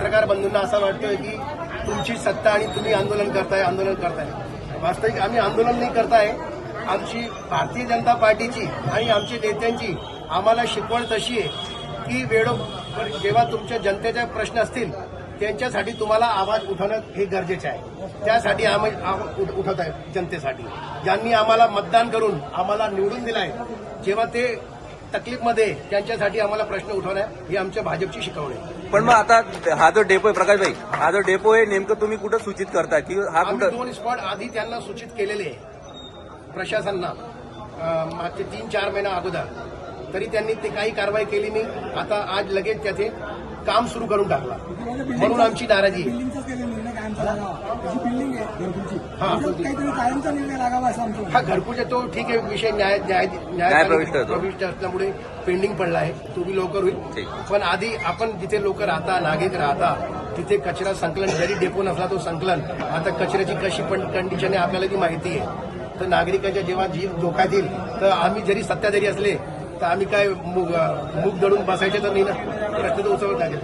पत्रकार बंधूंना असं वाटतोय की तुमची सत्ता आणि तुम्ही आंदोलन करताय. वास्तविक आम्ही आंदोलन नाही करताय. आमची भारतीय जनता पार्टीची आणि आमच्या नेत्यांची आम्हाला शिकवण तशी आहे की वेळोवेळी जेव्हा तुमच्या जनतेचे प्रश्न असतील त्यांच्यासाठी तुम्हाला आवाज उठवणं हे गरजेचे आहे. त्यासाठी आम्ही उठवत आहे जनतेसाठी, ज्यांनी आम्हाला मतदान करून आम्हाला निवडून दिलाय. जेव्हा ते तकलीफमध्ये त्यांच्यासाठी आम्हाला प्रश्न उठवणे ही आमच्या भाजपची शिकवण आहे. पण मग आता हा जो डेपो आहे प्रकाशभाई, हा जो डेपो आहे नेमकं तुम्ही कुठं सूचित करता की हा आम्ही कुठं? 2 स्पॉट आधी त्यांना सूचित केलेले आहे प्रशासनाला मागचे 3-4 महिना अगोदर, तरी त्यांनी ते काही कारवाई केली नाही. आता आज लगेच त्याचे काम सुरू करून टाकला, म्हणून आमची नाराजी आहे. हा घरकुलचा तो ठीक आहे विषय न्याय प्रविष्ट असल्यामुळे पेंडिंग पडला आहे, तो बी लवकर होईल. पण आधी आपण जिथे लोक राहता, नागरिक राहता, तिथे कचरा संकलन जरी डेपो नसला तो संकलन, आता कचऱ्याची कशी पण कंडिशन आहे आपल्याला ती माहिती आहे. तर नागरिकांच्या जेव्हा जीव धोक्यात येईल तर आम्ही जरी सत्ताधारी असले तर आम्ही काय मूग दडून बसायचे तर नाही ना, प्रश्न तर उचलत लागेल.